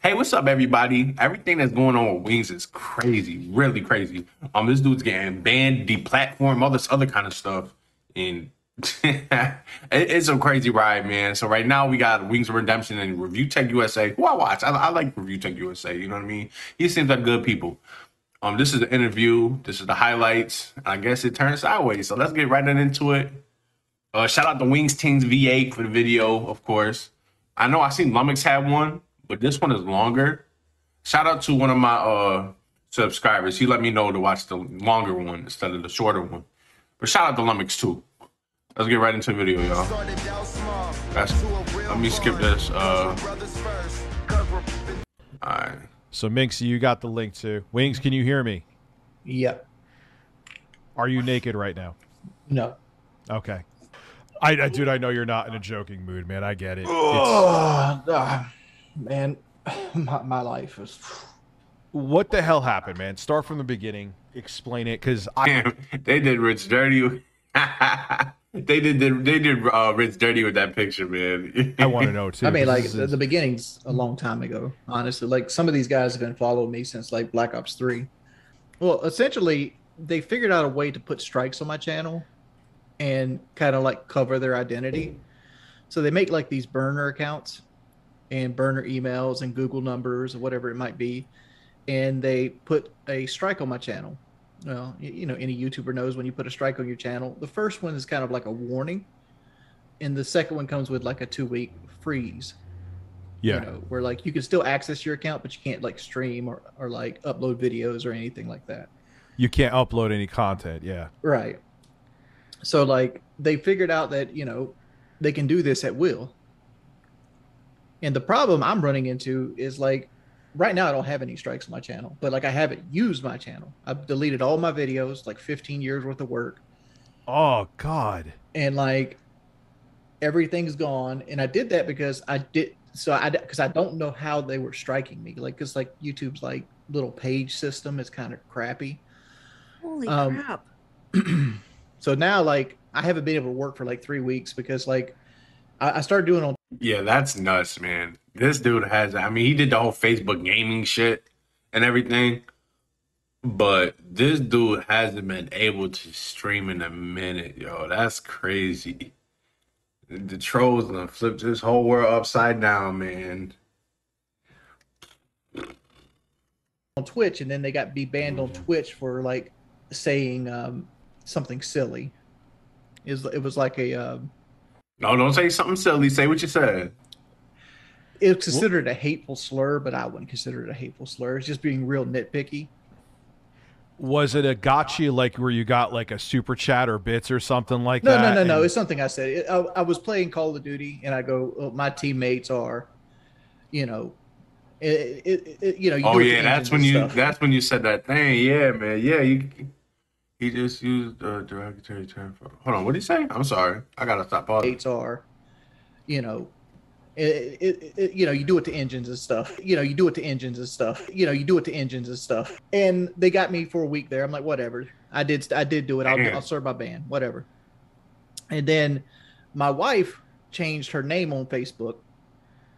Hey, what's up, everybody? Everything that's going on with Wings is crazy, really crazy. This dude's getting banned, deplatformed, all this other kind of stuff, and it's a crazy ride, man. So right now we got Wings of Redemption and ReviewTechUSA, who I watch. I like ReviewTechUSA. You know what I mean? He seems like good people. This is the interview. This is the highlights. I guess it turns sideways. So let's get right into it. Shout out to Wings Teams V8 for the video, of course. I know I seen Lumix had one, but this one is longer. Shout out to one of my subscribers. He let me know to watch the longer one instead of the shorter one. But shout out to Lumix too. Let's get right into the video, y'all. Let me skip this. All right. So Minx, you got the link to Wings. Can you hear me? Yep. Are you naked right now? No. Okay. Dude, I know you're not in a joking mood, man. I get it. Man, my life is. What the hell happened, man? Start from the beginning. Explain it, because they did Rich dirty. They did Rich dirty with that picture, man. I want to know too. I mean, like the beginning's a long time ago. Honestly, like some of these guys have been following me since like Black Ops 3. Well, essentially, they figured out a way to put strikes on my channel and kind of like cover their identity. So they make like these burner accounts and burner emails and Google numbers or whatever it might be, and they put a strike on my channel. Well, you know, any YouTuber knows when you put a strike on your channel, the first one is kind of like a warning, and the second one comes with like a 2-week freeze. Yeah. You know, where like you can still access your account, but you can't like stream or like upload videos or anything like that. You can't upload any content. Yeah. Right. So like they figured out that, you know, they can do this at will. And the problem I'm running into is like, right now I don't have any strikes on my channel, but like I haven't used my channel. I've deleted all my videos, like 15 years worth of work. Oh God. And like everything's gone. And I did that because because I don't know how they were striking me. Like, cause like YouTube's like little page system is kind of crappy. Holy crap. So now like I haven't been able to work for like 3 weeks because like I started doing on. Yeah, that's nuts, man. This dude has, I mean, he did the whole Facebook gaming shit and everything, but this dude hasn't been able to stream in a minute, yo. That's crazy. The trolls done flipped this whole world upside down, man. On Twitch, and then they got be banned on Twitch for like saying something silly. It was like a No, don't say something silly. Say what you said. it's considered a hateful slur, but I wouldn't consider it a hateful slur. It's just being real nitpicky. Was it a gotcha, like where you got like a super chat or bits or something like that? No. It's something I said. I was playing Call of Duty, and I go, oh, my teammates are, you know, you know. You Oh yeah, that's when you said that thing. Yeah, man. Yeah, he just used a derogatory term for. Hold on, what did he say? I'm sorry, I gotta stop pausing. Mates are, you know. You know, you do it to engines and stuff. You know, you do it to engines and stuff. You know, you do it to engines and stuff. And they got me for a week there. I'm like, whatever. I did do it. I'll serve my ban, whatever. And then my wife changed her name on Facebook,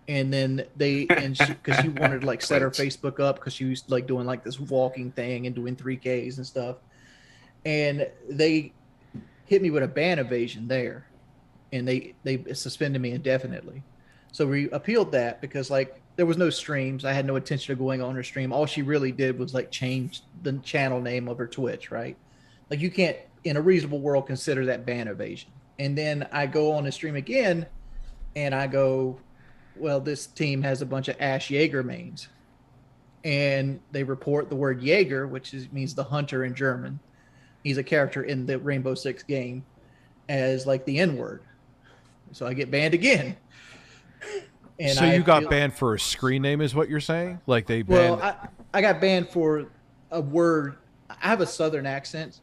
and then because she wanted to like set her Facebook up because she was like doing like this walking thing and doing 3Ks and stuff. And they hit me with a ban evasion there, and they suspended me indefinitely. So we appealed that because like there was no streams. I had no intention of going on her stream. All she really did was like change the channel name of her Twitch, right? Like you can't in a reasonable world consider that ban evasion. And then I go on the stream again and I go, well, this team has a bunch of Ash Jaeger mains. And they report the word Jaeger, which means the hunter in German. He's a character in the Rainbow Six game, as like the N-word. So I get banned again. And so you got banned for a screen name, is what you're saying? Like they banned. Well, I got banned for a word. I have a Southern accent.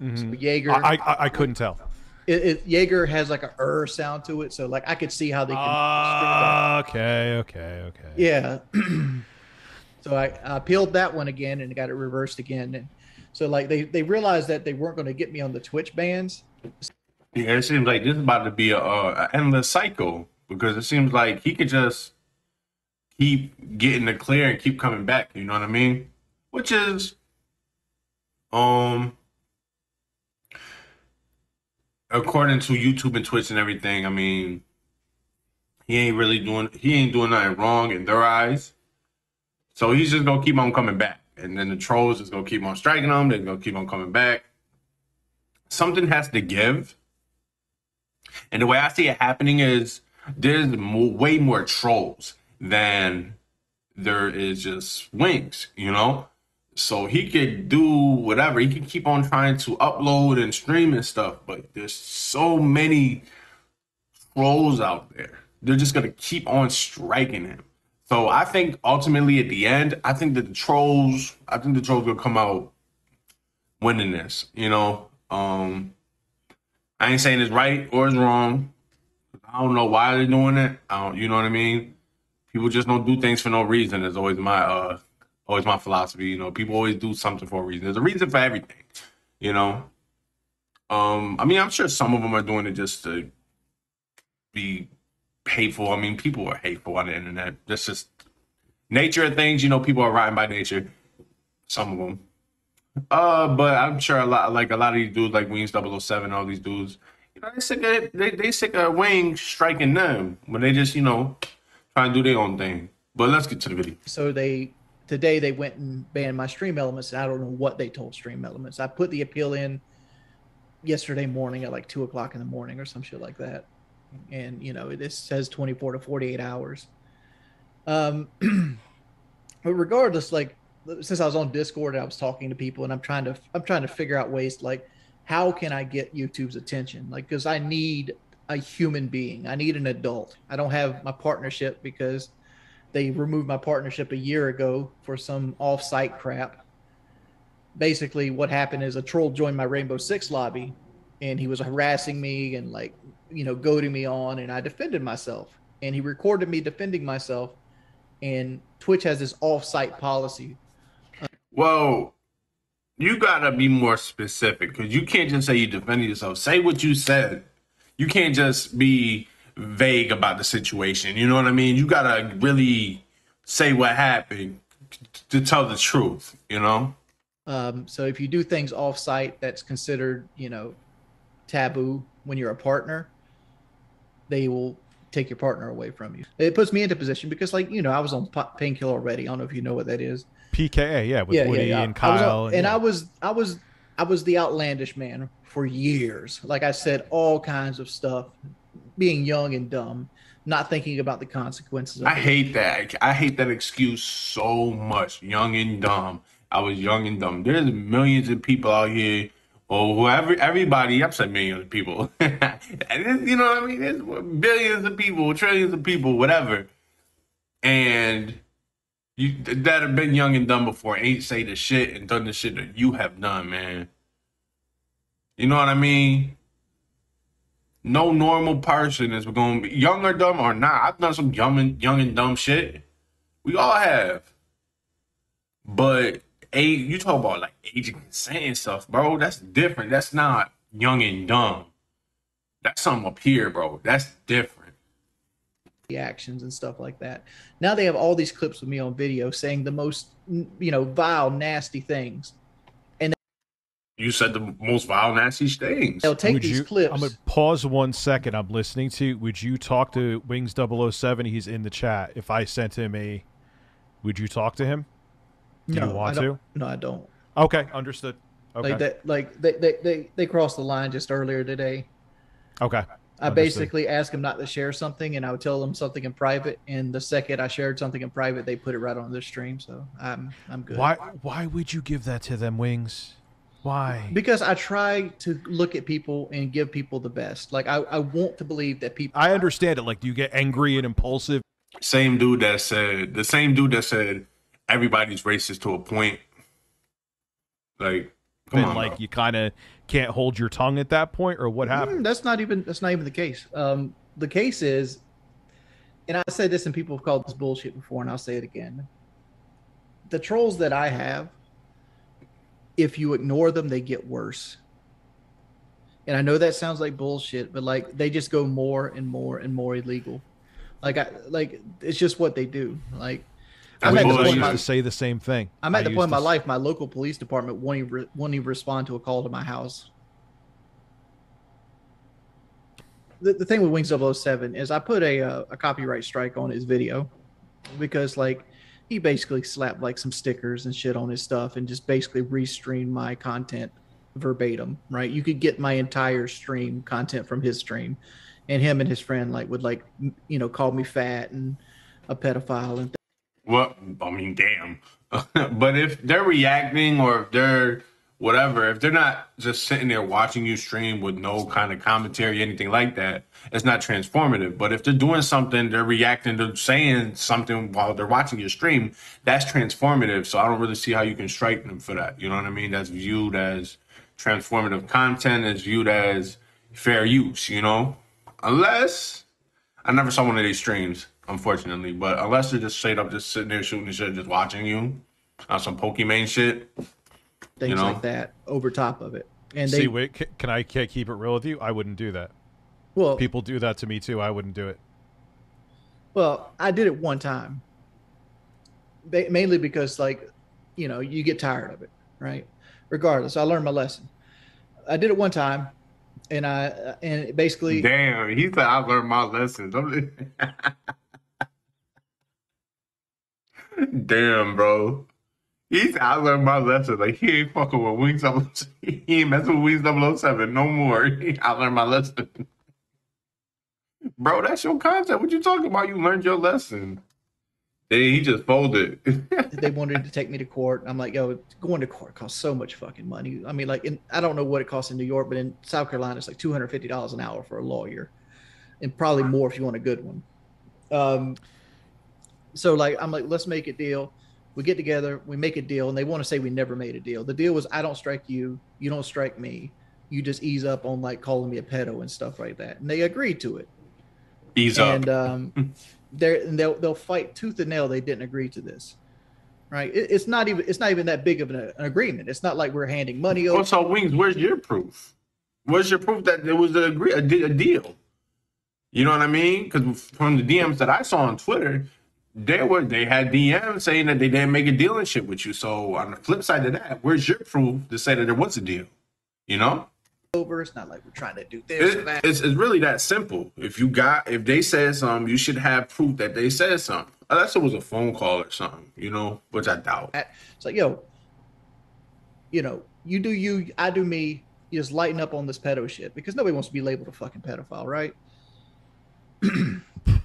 Mm-hmm. So Jaeger. I couldn't tell. Jaeger has like a sound to it, so like I could see how they can. Okay. Yeah. So I appealed that one again and got it reversed again. And so like they realized that they weren't going to get me on the Twitch bans. Yeah, it seems like this is about to be a endless cycle because it seems like he could just keep getting the clear and keep coming back. You know what I mean? Which is, um, according to YouTube and Twitch and everything, I mean, he ain't doing nothing wrong in their eyes. So he's just gonna keep on coming back, and then the trolls is gonna keep on striking him. They're gonna keep on coming back. Something has to give, and the way I see it happening is there's way more trolls than there is just Wings, you know? So he could do whatever. He can keep on trying to upload and stream and stuff, but there's so many trolls out there. They're just gonna keep on striking him. So I think ultimately at the end, I think the trolls will come out winning this, you know? I ain't saying it's right or it's wrong. I don't know why they're doing it. You know what I mean? People just don't do things for no reason. It's always my philosophy. You know, people always do something for a reason. There's a reason for everything. You know. I mean, I'm sure some of them are doing it just to be hateful. I mean, people are hateful on the internet. That's just nature of things. You know, people are rotten by nature. Some of them. But I'm sure a lot of these dudes like Wings 007, all these dudes, you know, they sick of Wing striking them when they just, you know, try and do their own thing. But let's get to the video. So today they went and banned my Stream Elements, and I don't know what they told Stream Elements. I put the appeal in yesterday morning at like 2 o'clock in the morning or some shit like that, and you know it says 24 to 48 hours. But regardless, like, since I was on Discord and I was talking to people, and I'm trying to figure out ways to, like, how can I get YouTube's attention? Like, because I need a human being. I need an adult. I don't have my partnership because they removed my partnership a year ago for some off-site crap. Basically, what happened is a troll joined my Rainbow Six lobby, and he was harassing me and, like, you know, goading me on, and I defended myself. And he recorded me defending myself, and Twitch has this off-site policy. Well, you gotta be more specific, because you can't just say you defended yourself. Say what you said. You can't just be vague about the situation. You know what I mean? You gotta really say what happened to tell the truth, you know? So if you do things off-site, that's considered, you know, taboo when you're a partner. They will take your partner away from you. It puts me into position because, like, you know, I was on Painkiller already. I don't know if you know what that is. PKA, yeah, with Woody and Kyle. I was the outlandish man for years. Like I said, all kinds of stuff, being young and dumb, not thinking about the consequences. I hate that. I hate that excuse so much. Young and dumb. I was young and dumb. There's millions of people out here, or whoever, everybody. I'm saying millions of people. And you know what I mean? There's billions of people, trillions of people, whatever. And you that have been young and dumb before ain't say the shit and done the shit that you have done, man. You know what I mean? No normal person is going to be young or dumb or not. I've done some young and dumb shit. We all have. But you talk about like age of consent and stuff, bro. That's different. That's not young and dumb. That's something up here, bro. That's different. Actions and stuff like that. Now they have all these clips of me on video saying the most, you know, vile, nasty things. And you said the most vile, nasty things. They'll take these clips. I'm gonna pause 1 second. I'm listening to. Would you talk to Wings007? He's in the chat. If I sent him would you talk to him? Do you want to? No, I don't. Okay, understood. Okay. They crossed the line just earlier today. Okay. I basically asked them not to share something, and I would tell them something in private. And the second I shared something in private, they put it right on their stream. So I'm good. Why would you give that to them, Wings? Why? Because I try to look at people and give people the best. Like I want to believe that people. I understand it. Like, do you get angry and impulsive? The same dude that said everybody's racist to a point. Like, come on, like, bro. You kind of can't hold your tongue at that point, or what happened? That's not even the case. The case is, and I said this, and people have called this bullshit before, and I'll say it again. The trolls that I have, if you ignore them, they get worse. And I know that sounds like bullshit, but like they just go more and more and more illegal. Like it's just what they do. Like That's I'm at the I point. used bullshit. to say the same thing. I'm at the point in my to life. My local police department won't even respond to a call to my house. The thing with Wings 007 is I put a copyright strike on his video because like he basically slapped like some stickers and shit on his stuff and just basically restreamed my content verbatim, right? You could get my entire stream content from his stream, and him and his friend like would like call me fat and a pedophile and Well, I mean, damn. But if they're reacting or if they're whatever, if they're not just sitting there watching you stream with no kind of commentary, anything like that, it's not transformative. But if they're doing something, they're reacting to saying something while they're watching your stream, that's transformative. So I don't really see how you can strike them for that. You know what I mean? That's viewed as transformative content, it's viewed as fair use, you know? Unless I never saw one of these streams, unfortunately. But unless they're just straight up just sitting there shooting the shit, just watching you on some Pokemon shit, things you know? like that over top of it. And see, wait, can I keep it real with you? I wouldn't do that. well, People do that to me too. I wouldn't do it. well, I did it one time, mainly because like, you get tired of it, right? Regardless, I learned my lesson. I did it one time, and basically, Damn, he said I learned my lesson. Damn, bro. He said I learned my lesson. Like he ain't fucking with Wings 007. He ain't messing with Wings 007 no more. I learned my lesson. Bro, that's your content. What you talking about? You learned your lesson. Then he just folded. they wanted to take me to court. I'm like, yo, going to court costs so much fucking money. I mean, like, I don't know what it costs in New York, but in South Carolina, it's like $250 an hour for a lawyer, and probably more if you want a good one. So like, I'm like, let's make a deal. We get together, we make a deal, and they want to say we never made a deal. The deal was I don't strike you, you don't strike me. You just ease up on like calling me a pedo and stuff like that. And they agreed to it. Ease And up. they'll fight tooth and nail. They didn't agree to this, right? It's not even that big of an agreement. It's not like we're handing money over. Also, Wings, where's your proof? Where's your proof that there was a deal? You know what I mean? Because from the DMs that I saw on Twitter, they had DMs saying that they didn't make a deal and shit with you. So on the flip side of that, where's your proof to say that there was a deal? You know? Over. It's not like we're trying to do this or that. It's really that simple. If they said something, you should have proof that they said something. Unless it was a phone call or something, which I doubt. It's like, yo, you do you, I do me. You just lighten up on this pedo shit because nobody wants to be labeled a fucking pedophile, right?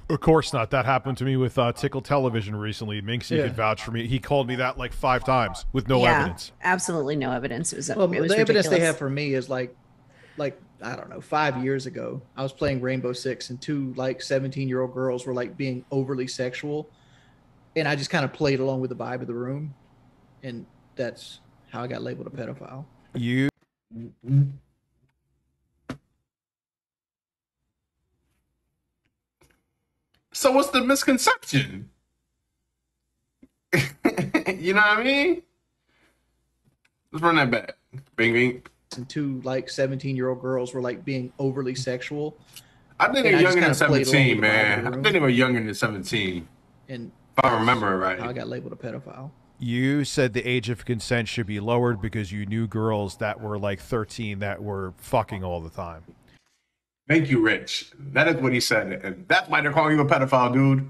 Of course not. That happened to me with Tickle Television recently. Minxie could vouch for me. He called me that like 5 times with no evidence. Absolutely no evidence. It was the ridiculous. Evidence they have for me is like I don't know, 5 years ago, I was playing Rainbow Six and 2 like 17-year-old girls were like being overly sexual, and I just kind of played along with the vibe of the room, and that's how I got labeled a pedophile. You. So what's the misconception? You know what I mean? Let's run that back. Bing, bing. And 2 like 17-year-old girls were like being overly sexual. I think they're younger than 17, man. I think they were younger than 17. And if I remember right. How I got labeled a pedophile. You said the age of consent should be lowered because you knew girls that were like 13 that were fucking all the time. Thank you, Rich. That is what he said. And that's why they're calling you a pedophile, dude.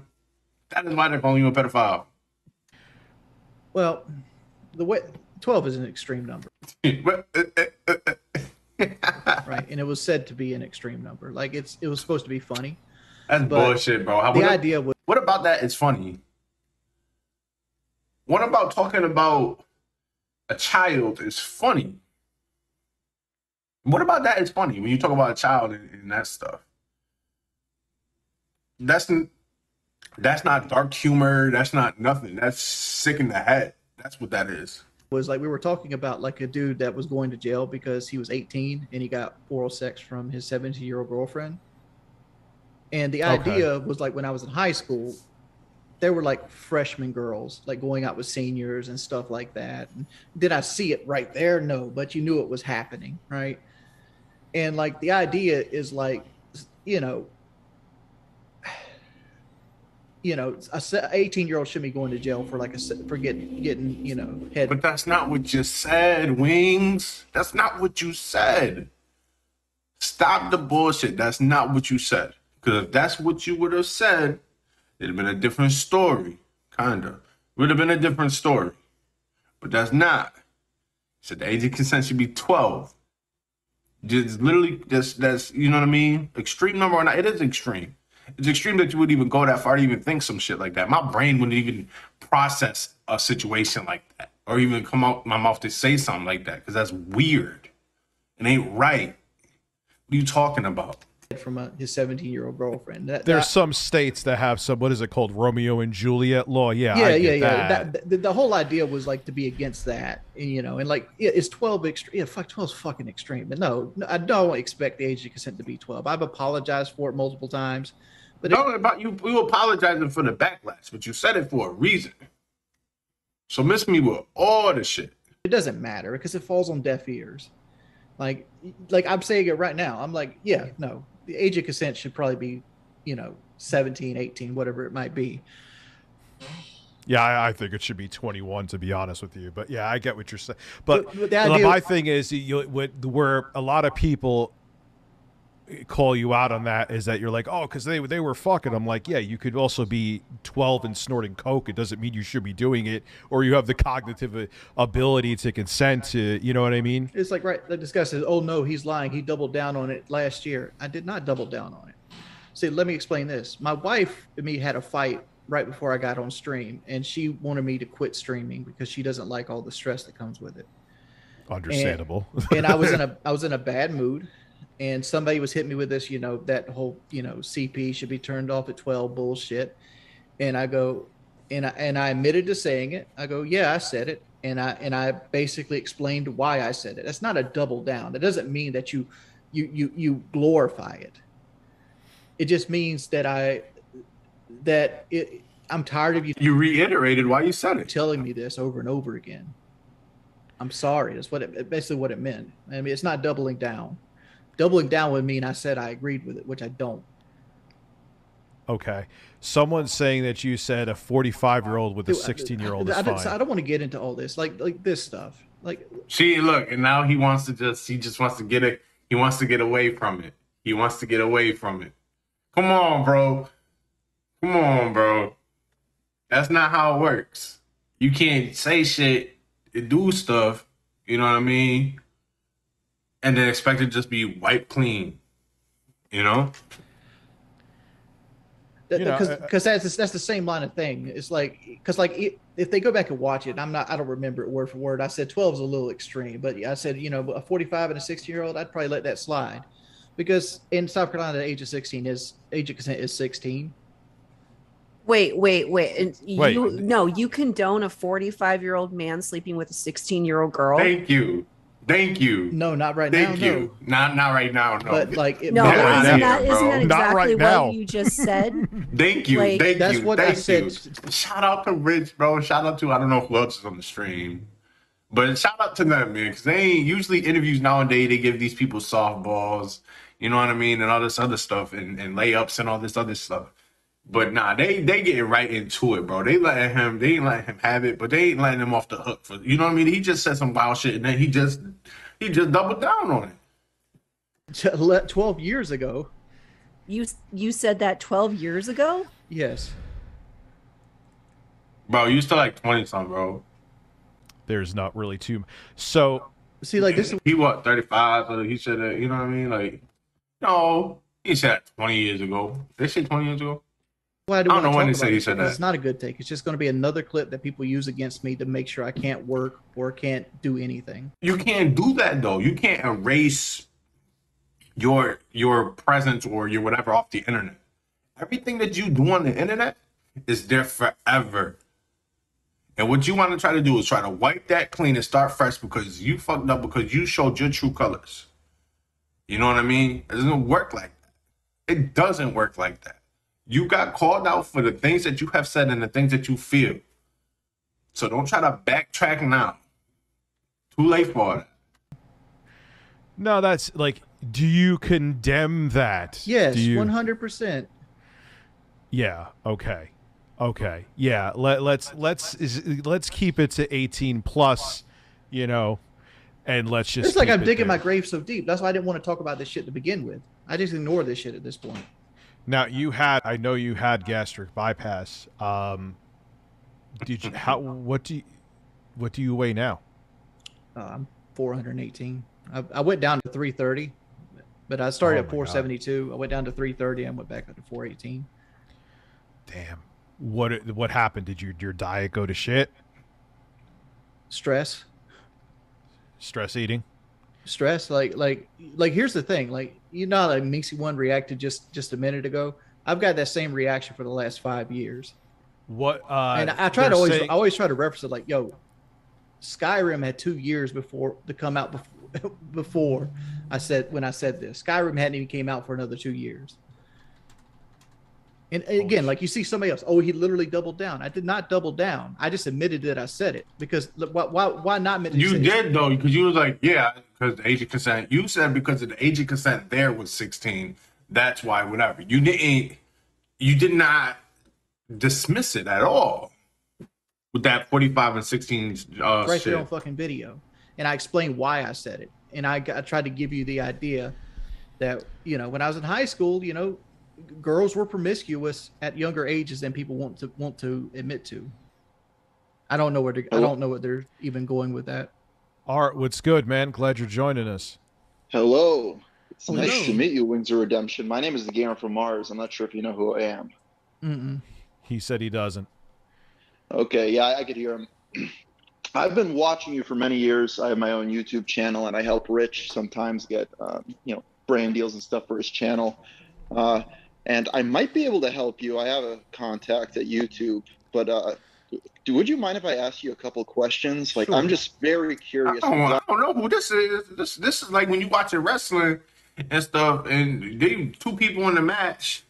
That is why they're calling you a pedophile. Well, the way 12 is an extreme number. Right, and it was said to be an extreme number. Like it was supposed to be funny. That's bullshit, bro. Idea was, what about that is funny? What about talking about a child is funny? What about that is funny when you talk about a child and that stuff? That's not dark humor. That's not nothing. That's sick in the head. That's what that is. Was like we were talking about like a dude that was going to jail because he was 18 and he got oral sex from his 17-year-old girlfriend. And the idea was like when I was in high school, there were like freshman girls like going out with seniors and stuff like that. And did I see it right there? No, but you knew it was happening, right? And like the idea is like, you know, a 18-year-old shouldn't be going to jail for for getting you know, head. But that's not what you said, Wings. That's not what you said. Stop the bullshit. That's not what you said. Because if that's what you would have said, it'd have been a different story. Kinda. Would have been a different story. But that's not. You said the age of consent should be 12. Just literally, that's you know what I mean? Extreme number or not, it is extreme. It's extreme that you would even go that far to even think some shit like that. My brain wouldn't even process a situation like that or even come out my mouth to say something like that because that's weird. It ain't right. What are you talking about? From his 17-year-old girlfriend. There's some states that have some, what is it called, Romeo and Juliet law? Yeah, The whole idea was like to be against that, and, you know, and like it's 12 extreme. Yeah, fuck, 12's fucking extreme. But no, I don't expect the age of consent to be 12. I've apologized for it multiple times. But no, about you apologizing for the backlash, but you said it for a reason. So miss me with all the shit. It doesn't matter because it falls on deaf ears. Like I'm saying it right now. I'm like, yeah, no. The age of consent should probably be, you know, 17, 18, whatever it might be. Yeah, I think it should be 21, to be honest with you. But yeah, I get what you're saying. But my thing is, where a lot of people call you out on that is that you're like, oh, because they were fucking. I'm like, yeah, you could also be 12 and snorting coke. It doesn't mean you should be doing it, or you have the cognitive ability to consent to, you know what I mean? It's like, right, the guy says, oh no, he's lying. He doubled down on it last year. I did not double down on it. See, let me explain this. My wife and me had a fight right before I got on stream, and she wanted me to quit streaming because she doesn't like all the stress that comes with it. Understandable. And I was in a bad mood. And somebody was hitting me with this, you know, that whole, you know, CP should be turned off at 12 bullshit. And I go, and I admitted to saying it. I go, yeah, I said it. And I basically explained why I said it. That's not a double down. That doesn't mean that you glorify it. It just means that I'm tired of you. You reiterated why you said it. Telling me this over and over again. I'm sorry. That's basically what it meant. I mean, it's not doubling down. Doubling down would mean I said I agreed with it, which I don't. Okay. Someone's saying that you said a 45-year-old with a 16-year-old is fine. I don't want to get into all this, like this stuff. Like, see, look, and now he just wants to get it. He wants to get away from it. He wants to get away from it. Come on, bro. Come on, bro. That's not how it works. You can't say shit and do stuff, you know what I mean? And then expect it to just be wiped clean, you know? Because that's the same line of thing. It's like, because like if they go back and watch it, I don't remember it word for word. I said 12 is a little extreme, but I said, you know, a 45 and a 16-year-old, I'd probably let that slide, because in South Carolina, the age of consent is 16. Wait. You condone a 45-year-old man sleeping with a 16-year-old girl? Thank you. No, not right now. Thank you. No. Not right now. No. But like, isn't that exactly what you just said? Thank you. Like, that's what I said. Shout out to Rich, bro. Shout out to, I don't know who else is on the stream, but shout out to them, man, because they ain't usually interviews nowadays. They give these people softballs, you know what I mean, and all this other stuff, and layups and all this other stuff. But nah, they getting right into it, bro. They ain't letting him have it, but they ain't letting him off the hook for, you know what I mean? He just said some wild shit and then he just doubled down on it. 12 years ago. You said that 12 years ago? Yes. Bro, you still like 20 something, bro. There's not really too. So see, like this. He what, 35? So he said that, you know what I mean? Like, no, he said that 20 years ago. They say 20 years ago. Well, I don't know when they say he said that. It's not a good take. It's just going to be another clip that people use against me to make sure I can't work or can't do anything. You can't do that though. You can't erase your presence or your whatever off the internet. Everything that you do on the internet is there forever. And what you want to try to do is try to wipe that clean and start fresh because you fucked up, because you showed your true colors. You know what I mean? It doesn't work like that. It doesn't work like that. You got called out for the things that you have said and the things that you feel. So don't try to backtrack now. Too late for it. No, that's like, do you condemn that? Yes, 100%. Yeah, okay. Okay. Yeah. Let's keep it to 18 plus, you know, and let's just. It's like I'm digging my grave so deep. That's why I didn't want to talk about this shit to begin with. I just ignore this shit at this point. Now I know you had gastric bypass. Did you? What do you weigh now? I'm 418. I went down to 330, but I started at 472. I went down to 330 and went back up to 418. Damn. What happened? Did your diet go to shit? Stress eating. Stress. Like here's the thing. Like, you know, like Minxie One reacted just a minute ago. I've got that same reaction for the last 5 years. What? And I try to I always try to reference it. Like, yo, Skyrim had 2 years to come out before when I said this. Skyrim hadn't even came out for another 2 years. And again, like you see somebody else, he literally doubled down. I did not double down. I just admitted that I said it because why not admit it? You did though, because you was like, yeah, because the age of consent. You said because of the age of consent there was 16. That's why whatever. You did not dismiss it at all with that 45 and 16 right shit. there on fucking video. And I explained why I said it. And I tried to give you the idea that, you know, when I was in high school, you know, girls were promiscuous at younger ages than people want to admit to. I don't know what they're even going with that. Art, what's good, man? Glad you're joining us. Hello. It's nice to meet you, Wings of Redemption. My name is the Gamer from Mars. I'm not sure if you know who I am. Mm-mm. He said he doesn't. Okay, yeah, I could hear him. I've been watching you for many years. I have my own YouTube channel, and I help Rich sometimes get brand deals and stuff for his channel. And I might be able to help you. I have a contact at YouTube, but would you mind if I ask you a couple questions? Like, sure. I'm just very curious. I don't know who this is. This is like when you watch wrestling and stuff, and they two people in the match.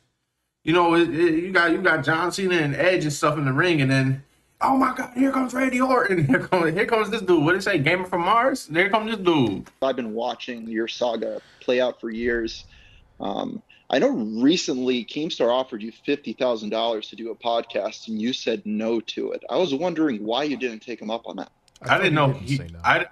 You know, you got John Cena and Edge and stuff in the ring, and then, oh my God, here comes Randy Orton. Here comes this dude. What did it say? Gamer from Mars? There comes this dude. I've been watching your saga play out for years. I know recently Keemstar offered you $50,000 to do a podcast, and you said no to it. I was wondering why you didn't take him up on that. I didn't know. I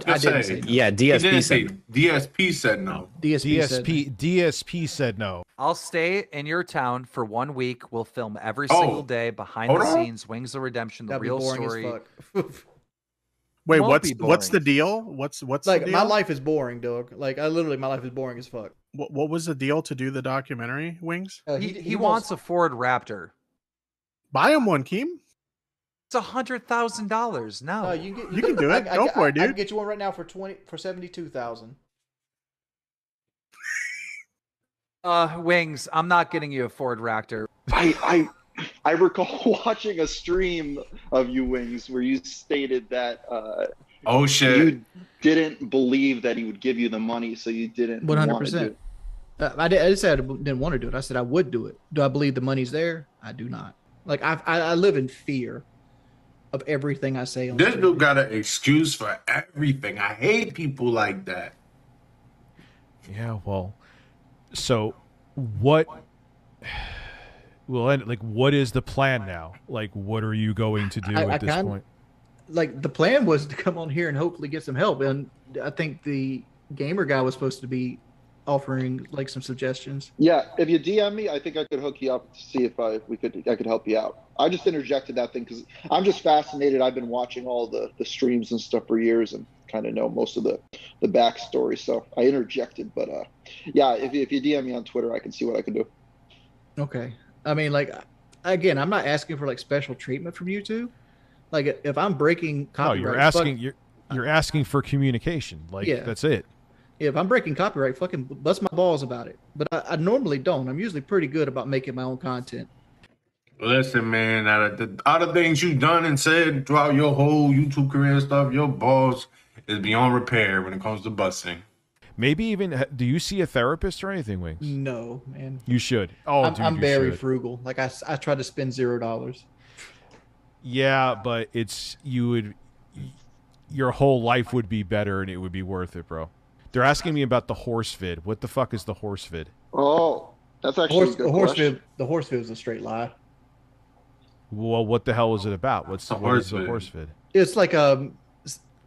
didn't say no. Yeah, DSP said no. DSP said no. I'll stay in your town for 1 week. We'll film every single day behind the scenes. Wings of Redemption, the real story. Wait, what's the deal? What's like the deal? My life is boring, dog. Like my life is boring as fuck. What was the deal to do the documentary, Wings? He wants a Ford Raptor. Buy him one, Keem. It's $100,000. No, you can do it. Go for it, dude. I can get you one right now for $72,000. Wings, I'm not getting you a Ford Raptor. I recall watching a stream of you, Wings, where you stated that oh shit, you didn't believe that he would give you the money, so you didn't 100%. I just said I didn't want to do it. I said I would do it. Do I believe the money's there? I do not. Like I live in fear of everything I say on this dude got an excuse for everything. I hate people like that. Yeah, well, so what? Well, like, what is the plan now? Like, what are you going to do at this point? Like, the plan was to come on here and hopefully get some help. And I think the gamer guy was supposed to be offering like some suggestions. Yeah, if you DM me, I think I could hook you up to see if I could help you out. I just interjected that thing because I'm just fascinated. I've been watching all the streams and stuff for years and kind of know most of the backstory. So I interjected, but yeah, if you DM me on Twitter, I can see what I can do. Okay. I mean, like, again, I'm not asking for like special treatment from YouTube. Like, if I'm breaking copyright, you're asking for communication. Like, yeah. That's it. Yeah, if I'm breaking copyright, fucking bust my balls about it. But I normally don't. I'm usually pretty good about making my own content. Listen, man, out of things you've done and said throughout your whole YouTube career and stuff, your balls is beyond repair when it comes to busting. Maybe even, do you see a therapist or anything, Wings? No, man. You should. Oh, I'm very frugal. Like I try to spend $0. Yeah, but your whole life would be better and it would be worth it, bro. They're asking me about the horse vid. What the fuck is the horse vid? Oh, that's actually a good question. The horse vid is a straight lie. Well, what the hell was it about? What is the horse vid? It's like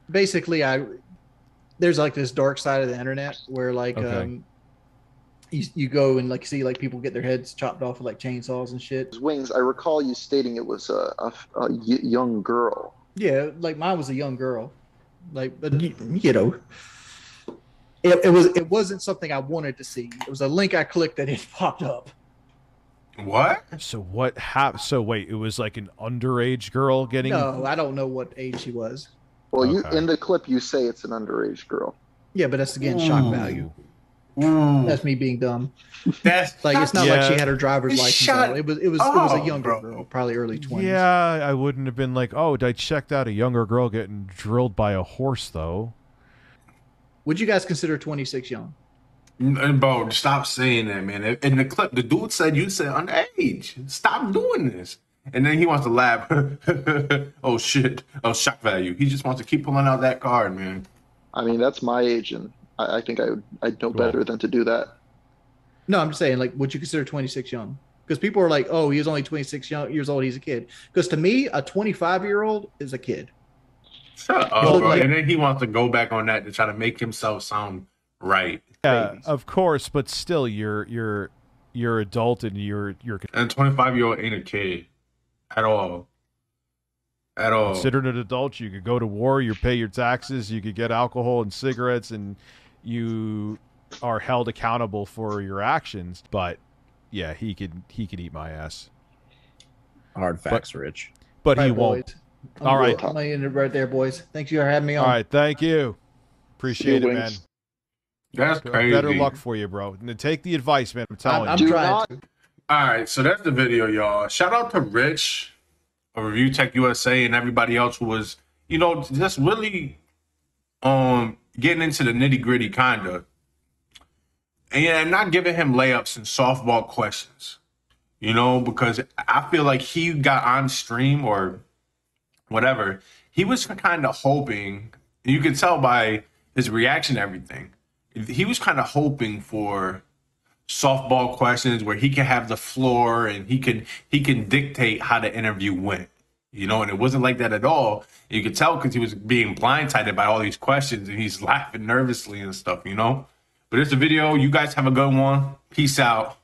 basically there's like this dark side of the internet where like you go and like see like people get their heads chopped off with like chainsaws and shit. Wings, I recall you stating it was a young girl. Yeah, like mine was a young girl. Like, but you know, it wasn't something I wanted to see. It was a link I clicked that it popped up. What? So what happened? So wait, it was like an underage girl getting? No, I don't know what age she was. Well, you in the clip you say it's an underage girl. Yeah, but that's again shock value. That's me being dumb. That's like it's not like she had her driver's license out. It was a younger girl, probably early 20s. Yeah, I wouldn't have been like, oh, I checked out a younger girl getting drilled by a horse though. Would you guys consider 26 young? Bro, stop saying that, man. In the clip, the dude said you said underage. Stop doing this. And then he wants to laugh. Oh shit. Oh, shock value. He just wants to keep pulling out that card, man. I mean, that's my age, and I think I'd know better than to do that. No, I'm just saying, like, would you consider 26 young? Because people are like, oh, he was only 26 years old. He's a kid. Because to me, a 25-year-old is a kid. Shut up, bro. And then he wants to go back on that to try to make himself sound right. Yeah, of course, but still, you're adult and you're. And a 25-year-old ain't a kid at all. At all. Considered an adult, you could go to war, you pay your taxes, you could get alcohol and cigarettes, and you are held accountable for your actions. But yeah, he could eat my ass. Hard facts, Rich. But he won't. All right, I'm gonna end it right there, boys. Thanks you for having me on. All right, thank you. Appreciate it, man. That's crazy. Better luck for you, bro. And take the advice, man. I'm telling you. I'm trying to. All right, so that's the video, y'all. Shout out to Rich of ReviewTechUSA and everybody else who was, you know, just really getting into the nitty-gritty kind of. And not giving him layups and softball questions, you know, because I feel like he got on stream or whatever. He was kind of hoping, you can tell by his reaction and everything, he was kind of hoping for softball questions where he can have the floor and he can dictate how the interview went, you know, and it wasn't like that at all. You could tell because he was being blindsided by all these questions and he's laughing nervously and stuff, you know. But it's a video. You guys have a good one. Peace out.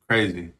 Crazy.